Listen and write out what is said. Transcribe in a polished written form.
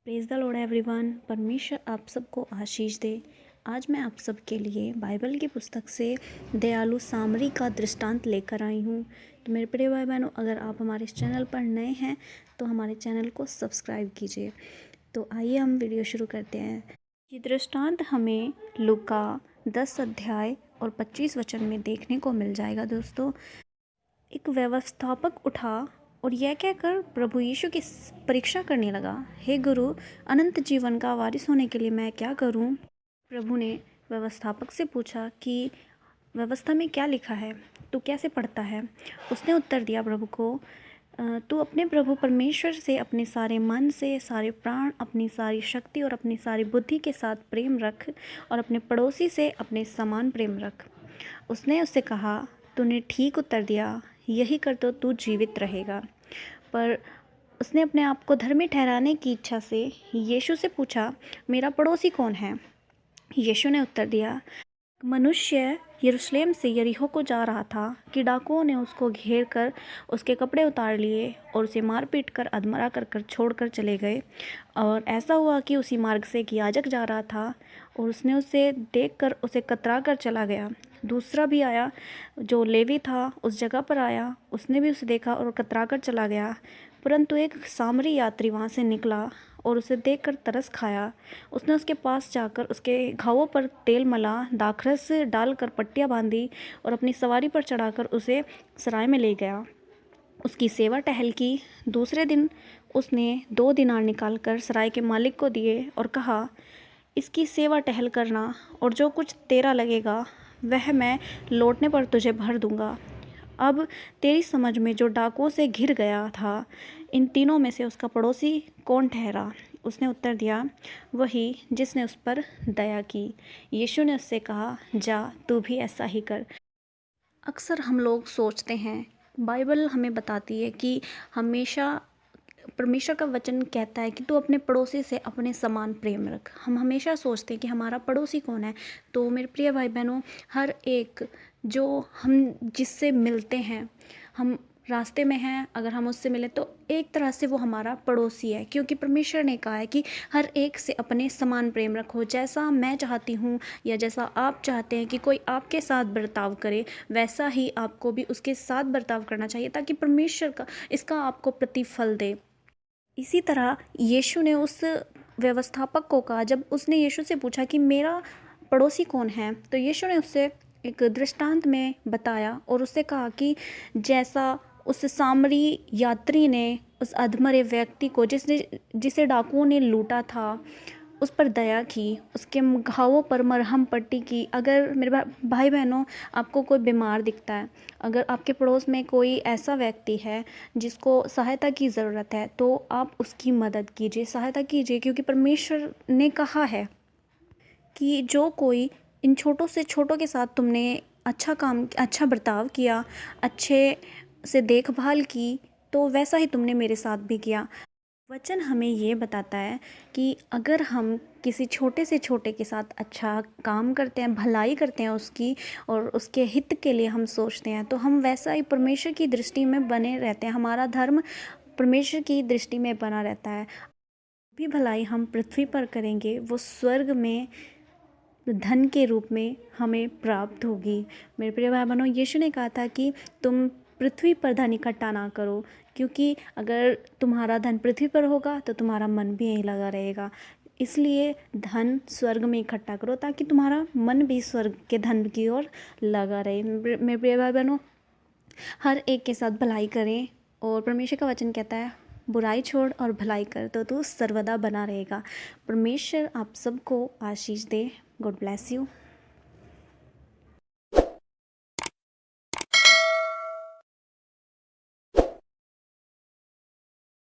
Praise the Lord everyone. परमेश्वर आप सबको आशीष दे। आज मैं आप सबके लिए बाइबल की पुस्तक से दयालु सामरी का दृष्टांत लेकर आई हूँ। तो मेरे प्रिय भाई बहनों, अगर आप हमारे इस चैनल पर नए हैं तो हमारे चैनल को सब्सक्राइब कीजिए। तो आइए हम वीडियो शुरू करते हैं। ये दृष्टांत हमें लूका 10 अध्याय और 25 वचन में देखने को मिल जाएगा। दोस्तों, एक व्यवस्थापक उठा और यह कहकर प्रभु यीशु की परीक्षा करने लगा, हे गुरु, अनंत जीवन का वारिस होने के लिए मैं क्या करूं? प्रभु ने व्यवस्थापक से पूछा कि व्यवस्था में क्या लिखा है, तू कैसे पढ़ता है? उसने उत्तर दिया प्रभु को, तू अपने प्रभु परमेश्वर से अपने सारे मन से, सारे प्राण, अपनी सारी शक्ति और अपनी सारी बुद्धि के साथ प्रेम रख और अपने पड़ोसी से अपने समान प्रेम रख। उसने उससे कहा, तूने ठीक उत्तर दिया, यही कर तो तू जीवित रहेगा। पर उसने अपने आप को धर्मी ठहराने की इच्छा से यीशु से पूछा, मेरा पड़ोसी कौन है? यीशु ने उत्तर दिया, मनुष्य यरूशलेम से यरीहो को जा रहा था कि डाकुओं ने उसको घेर कर उसके कपड़े उतार लिए और उसे मार पीट कर अधमरा कर छोड़ कर चले गए। और ऐसा हुआ कि उसी मार्ग से एक याजक जा रहा था और उसने उसे देखकर उसे कतरा कर चला गया। दूसरा भी आया जो लेवी था, उस जगह पर आया, उसने भी उसे देखा और कतरा कर चला गया। परंतु एक सामरी यात्री वहाँ से निकला और उसे देखकर तरस खाया। उसने उसके पास जाकर उसके घावों पर तेल मला, दाखरस डालकर पट्टियाँ बांधी और अपनी सवारी पर चढ़ाकर उसे सराय में ले गया। उसकी सेवा टहल की। दूसरे दिन उसने 2 दिनार निकालकर सराय के मालिक को दिए और कहा, इसकी सेवा टहल करना और जो कुछ तेरा लगेगा वह मैं लौटने पर तुझे भर दूंगा। अब तेरी समझ में जो डाकुओं से घिर गया था, इन तीनों में से उसका पड़ोसी कौन ठहरा? उसने उत्तर दिया, वही जिसने उस पर दया की। यीशु ने उससे कहा, जा, तू भी ऐसा ही कर। अक्सर हम लोग सोचते हैं, बाइबल हमें बताती है कि हमेशा परमेश्वर का वचन कहता है कि तू अपने पड़ोसी से अपने समान प्रेम रख। हम हमेशा सोचते हैं कि हमारा पड़ोसी कौन है। तो मेरे प्रिय भाई बहनों, हर एक जो हम जिससे मिलते हैं, हम रास्ते में हैं, अगर हम उससे मिले तो एक तरह से वो हमारा पड़ोसी है, क्योंकि परमेश्वर ने कहा है कि हर एक से अपने समान प्रेम रखो। जैसा मैं चाहती हूँ या जैसा आप चाहते हैं कि कोई आपके साथ बर्ताव करे, वैसा ही आपको भी उसके साथ बर्ताव करना चाहिए, ताकि परमेश्वर का इसका आपको प्रतिफल दे। इसी तरह यीशु ने उस व्यवस्थापक को कहा, जब उसने यीशु से पूछा कि मेरा पड़ोसी कौन है, तो यीशु ने उससे एक दृष्टांत में बताया और उससे कहा कि जैसा उस सामरी यात्री ने उस अधमरे व्यक्ति को जिसे डाकुओं ने लूटा था, उस पर दया की, उसके घावों पर मरहम पट्टी की। अगर मेरे भाई बहनों, आपको कोई बीमार दिखता है, अगर आपके पड़ोस में कोई ऐसा व्यक्ति है जिसको सहायता की ज़रूरत है, तो आप उसकी मदद कीजिए, सहायता कीजिए, क्योंकि परमेश्वर ने कहा है कि जो कोई इन छोटों से छोटों के साथ तुमने अच्छा बर्ताव किया, अच्छे से देखभाल की, तो वैसा ही तुमने मेरे साथ भी किया। वचन हमें ये बताता है कि अगर हम किसी छोटे से छोटे के साथ अच्छा काम करते हैं, भलाई करते हैं उसकी, और उसके हित के लिए हम सोचते हैं, तो हम वैसा ही परमेश्वर की दृष्टि में बने रहते हैं। हमारा धर्म परमेश्वर की दृष्टि में बना रहता है। भी भलाई हम पृथ्वी पर करेंगे, वो स्वर्ग में धन के रूप में हमें प्राप्त होगी। मेरे प्रिय भाई बहनों, यीशु ने कहा था कि तुम पृथ्वी पर धन इकट्ठा ना करो, क्योंकि अगर तुम्हारा धन पृथ्वी पर होगा तो तुम्हारा मन भी यहीं लगा रहेगा। इसलिए धन स्वर्ग में इकट्ठा करो, ताकि तुम्हारा मन भी स्वर्ग के धन की ओर लगा रहे। मेरे प्रिय भाई बहनों, हर एक के साथ भलाई करें, और परमेश्वर का वचन कहता है, बुराई छोड़ और भलाई कर तो तू सर्वदा बना रहेगा। परमेश्वर आप सबको आशीष दे। God bless you.